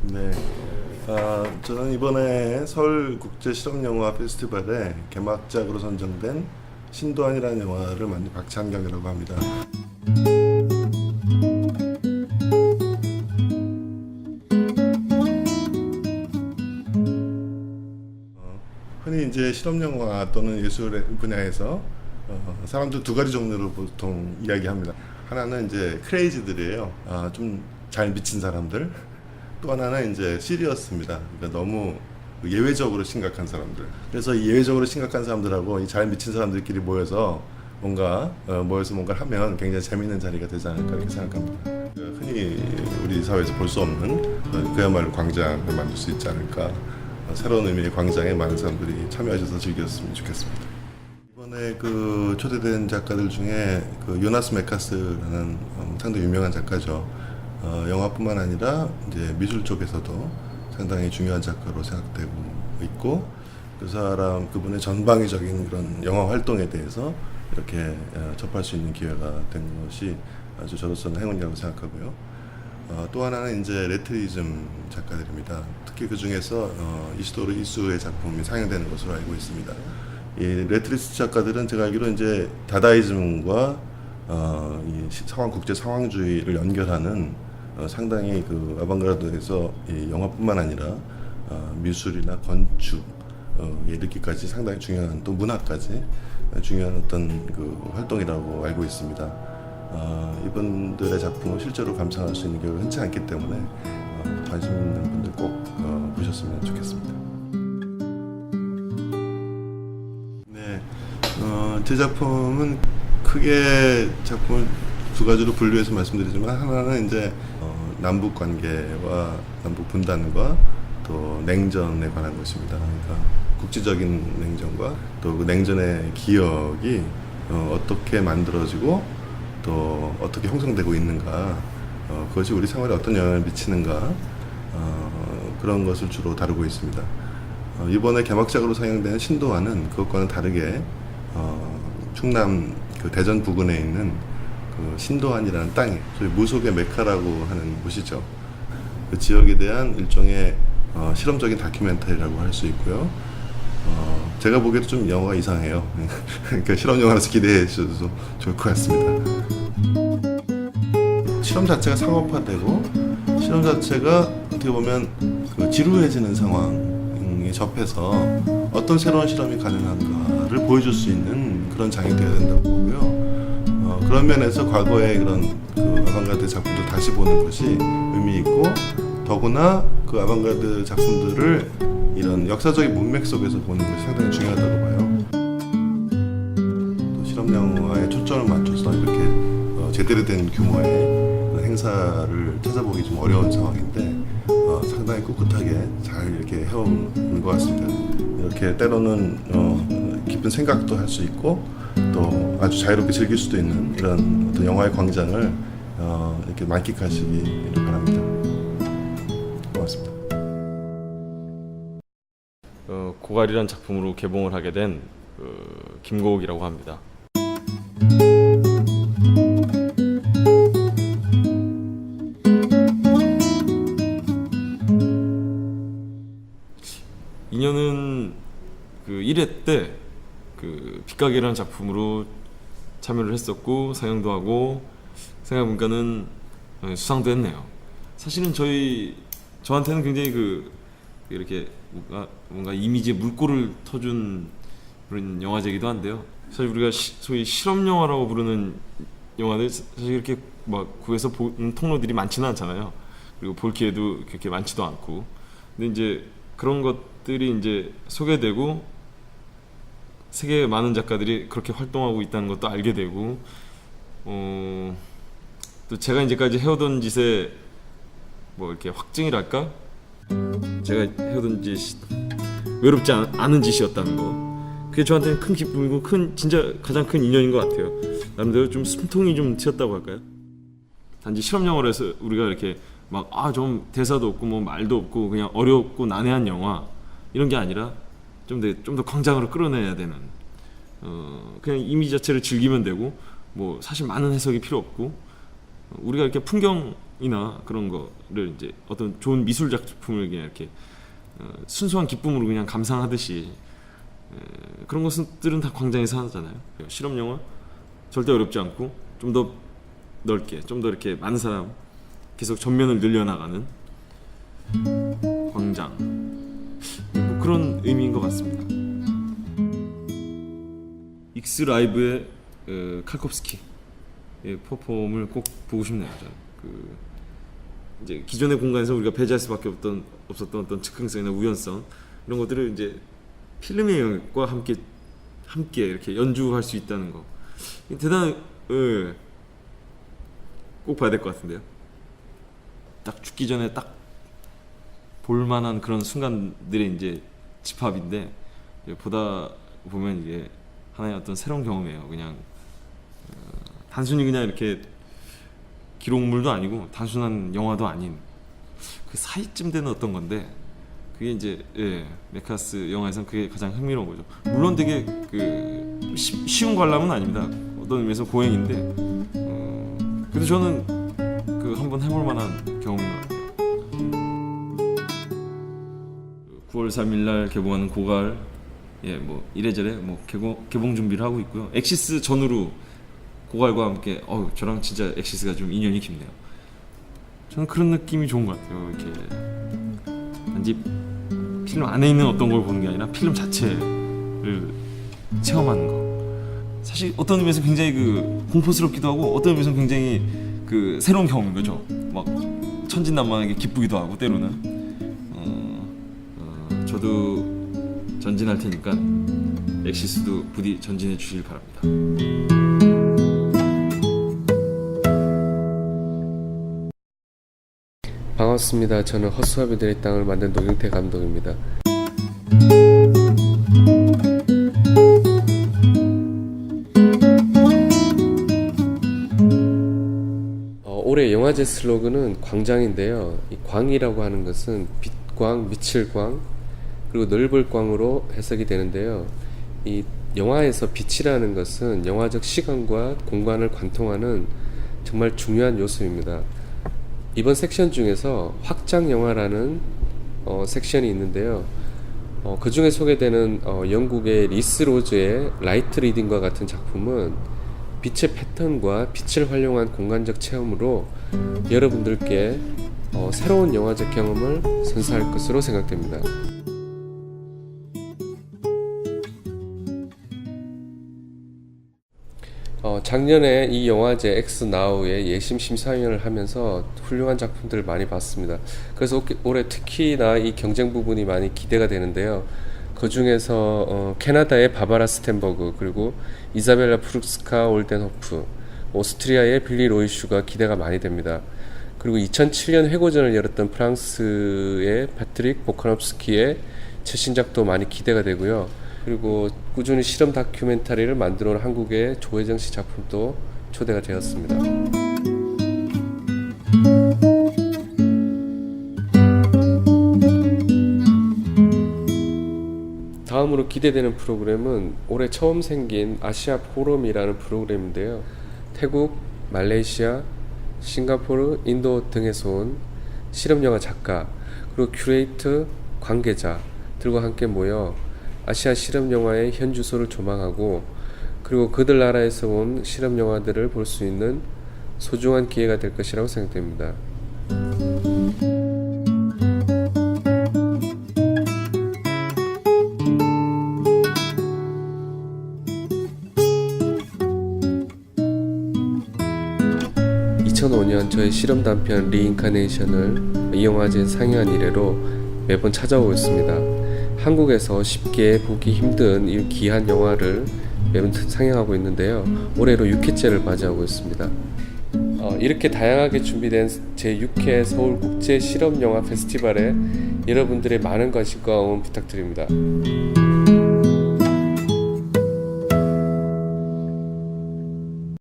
네, 저는 이번에 서울국제실험영화 페스티벌에 개막작으로 선정된 신도안이라는 영화를 만든 박찬경이라고 합니다. 흔히 이제 실험영화 또는 예술 분야에서 사람들 두 가지 종류를 보통 이야기합니다. 하나는 이제 크레이지들이에요. 좀 잘 미친 사람들. 또 하나는 이제 시리어스입니다. 그러니까 너무 예외적으로 심각한 사람들. 그래서 이 예외적으로 심각한 사람들하고 이 잘 미친 사람들끼리 모여서 뭔가를 하면 굉장히 재미있는 자리가 되지 않을까 이렇게 생각합니다. 흔히 우리 사회에서 볼 수 없는 그야말로 광장을 만들 수 있지 않을까. 새로운 의미의 광장에 많은 사람들이 참여하셔서 즐겼으면 좋겠습니다. 이번에 초대된 작가들 중에 요나스 메카스라는 상당히 유명한 작가죠. 영화뿐만 아니라 이제 미술 쪽에서도 상당히 중요한 작가로 생각되고 있고, 그분의 전방위적인 그런 영화 활동에 대해서 이렇게 접할 수 있는 기회가 된 것이 아주 저로서는 행운이라고 생각하고요. 또 하나는 이제 레트리즘 작가들입니다. 특히 그 중에서 이시도르 이수의 작품이 상영되는 것으로 알고 있습니다. 이 레트리즘 작가들은 제가 알기로 이제 다다이즘과 이 국제 상황주의를 연결하는 상당히 아방가르드에서 이 영화뿐만 아니라 미술이나 건축에 이르기까지 상당히 중요한, 또 문화까지 중요한 어떤 활동이라고 알고 있습니다. 이분들의 작품을 실제로 감상할 수 있는 기회가 흔치 않기 때문에 관심 있는 분들 꼭 보셨으면 좋겠습니다. 네, 제 작품은 크게 작품을 두 가지로 분류해서 말씀드리지만, 하나는 이제 남북 관계와 남북 분단과 또 냉전에 관한 것입니다. 그러니까 국제적인 냉전과 또 그 냉전의 기억이 어떻게 만들어지고 또 어떻게 형성되고 있는가, 그것이 우리 생활에 어떤 영향을 미치는가, 그런 것을 주로 다루고 있습니다. 이번에 개막작으로 상영된 신도안은 그것과는 다르게 충남 대전 부근에 있는 신도안이라는 땅이 소위 무속의 메카라고 하는 곳이죠. 그 지역에 대한 일종의 실험적인 다큐멘터리라고 할 수 있고요. 제가 보기에도 좀 영화가 이상해요. 그러니까 실험 영화라서 기대해 주셔도 좋을 것 같습니다. 실험 자체가 상업화되고, 실험 자체가 어떻게 보면 지루해지는 상황에 접해서 어떤 새로운 실험이 가능한가를 보여줄 수 있는 그런 장이 되어야 된다고 보고요. 그런 면에서 과거의 그런 아방가르드 작품들 다시 보는 것이 의미 있고, 더구나 그 아방가르드 작품들을 이런 역사적인 문맥 속에서 보는 것이 상당히 중요하다고 봐요. 또 실험 영화에 초점을 맞춰서 이렇게 제대로 된 규모의 행사를 찾아보기 좀 어려운 상황인데 상당히 ቍ꿋하게 잘 이렇게 해온 것 같습니다. 이렇게 때로는 깊은 생각도 할 수 있고, 또 아주 자유롭게 즐길 수도 있는 이런 어떤 영화의 광장을 이렇게 만끽하시기 바랍니다. 고맙습니다. 고갈이라는 작품으로 개봉을 하게 된 김고옥이라고 합니다. 인연은 1회 때 빛가게라는 작품으로 참여를 했었고, 상영도 하고, 생각해보니까는 수상도 했네요. 사실은 저한테는 굉장히 이렇게 뭔가 이미지에 물꼬를 터준 그런 영화제이기도 한데요. 사실 우리가 소위 실험 영화라고 부르는 영화들 사실 이렇게 막 구해서 보는 통로들이 많지는 않잖아요. 그리고 볼 기회도 그렇게 많지도 않고. 근데 이제 그런 것들이 이제 소개되고, 세계 많은 작가들이 그렇게 활동하고 있다는 것도 알게 되고, 또 제가 이제까지 해오던 짓에 뭐 이렇게 확증이랄까? 제가 해오던 짓 외롭지 않은 짓이었다는 거, 그게 저한테는 큰 기쁨이고 진짜 가장 큰 인연인 것 같아요. 나름대로 좀 숨통이 좀 트였다고 할까요? 단지 실험 영화로 해서 우리가 이렇게 막 좀 대사도 없고 뭐 말도 없고 그냥 어렵고 난해한 영화 이런 게 아니라 좀 더 광장으로 끌어내야 되는, 그냥 이미지 자체를 즐기면 되고, 뭐 사실 많은 해석이 필요 없고, 우리가 이렇게 풍경 감상이나 그런 거를 이제 어떤 좋은 미술 작품을 그냥 이렇게 순수한 기쁨으로 그냥 감상하듯이 그런 것들은 다 광장에서 하잖아요. 실험 영화 절대 어렵지 않고 좀 더 넓게, 좀 더 이렇게 많은 사람 계속 전면을 늘려나가는 광장, 뭐 그런 의미인 것 같습니다. 익스 라이브의 칼콥스키 퍼폼을 꼭 보고 싶네요. 저는. 이제 기존의 공간에서 우리가 배제할 수밖에 없었던 어떤 즉흥성이나 우연성 이런 것들을 이제 필름의 영역과 함께 이렇게 연주할 수 있다는 거 대단한 꼭 봐야 될 것 같은데요. 딱 죽기 전에 딱 볼만한 그런 순간들의 이제 집합인데 보다 보면 이게 하나의 어떤 새로운 경험이에요. 그냥 단순히 그냥 이렇게 기록물도 아니고 단순한 영화도 아닌 그 사이쯤 되는 어떤 건데 그게 이제 메카스 영화에서는 그게 가장 흥미로운 거죠. 물론 되게 쉬운 관람은 아닙니다. 어떤 의미에서 고행인데 그래도 저는 한번 해볼 만한 경험인 것 같아요. 9월 3일 날 개봉하는 고갈 뭐 이래저래 뭐 개봉 준비를 하고 있고요. 엑시스 전후로 고갈과 함께 저랑 진짜 엑시스가 좀 인연이 깊네요. 저는 그런 느낌이 좋은 것 같아요. 이렇게 단지 필름 안에 있는 어떤 걸 보는 게 아니라 필름 자체를 체험하는 거. 사실 어떤 의미에서 굉장히 공포스럽기도 하고 어떤 의미에서 굉장히 새로운 경험인 거죠. 막 천진난만하게 기쁘기도 하고 때로는. 저도 전진할 테니까 엑시스도 부디 전진해 주시길 바랍니다. 반갑습니다. 저는 허수아비들의 땅을 만든 노경태 감독입니다. 올해 영화제 슬로건은 광장인데요. 이 광이라고 하는 것은 빛광, 미칠 광, 그리고 넓을 광으로 해석이 되는데요. 이 영화에서 빛이라는 것은 영화적 시간과 공간을 관통하는 정말 중요한 요소입니다. 이번 섹션 중에서 확장 영화라는 섹션이 있는데요. 그 중에 소개되는 영국의 리스 로즈의 라이트 리딩과 같은 작품은 빛의 패턴과 빛을 활용한 공간적 체험으로 여러분들께 새로운 영화적 경험을 선사할 것으로 생각됩니다. 작년에 이 영화제 엑스나우의 예심 심사위원을 하면서 훌륭한 작품들을 많이 봤습니다. 그래서 올해 특히나 이 경쟁 부분이 많이 기대가 되는데요. 그 중에서 캐나다의 바바라 스텐버그, 그리고 이사벨라 프룩스카 올덴호프, 오스트리아의 빌리 로이슈가 기대가 많이 됩니다. 그리고 2007년 회고전을 열었던 프랑스의 파트릭 보카nov스키의 최신작도 많이 기대가 되고요. 그리고 꾸준히 실험 다큐멘터리를 만들어 온 한국의 조혜정 씨 작품도 초대가 되었습니다. 다음으로 기대되는 프로그램은 올해 처음 생긴 아시아 포럼이라는 프로그램인데요. 태국, 말레이시아, 싱가포르, 인도 등에서 온 실험영화 작가, 그리고 큐레이터, 관계자들과 함께 모여 아시아 실험영화의 현주소를 조망하고, 그리고 그들 나라에서 온 실험영화들을 볼 수 있는 소중한 기회가 될 것이라고 생각됩니다. (2005년) 저의 실험 단편 리인카네이션을 이 영화제에 상영한 이래로 매번 찾아오고 있습니다. 한국에서 쉽게 보기 힘든 이 귀한 영화를 매번 상영하고 있는데요. 올해로 6회째를 맞이하고 있습니다. 이렇게 다양하게 준비된 제6회 서울국제실험영화 페스티벌에 여러분들의 많은 관심과 응원 부탁드립니다.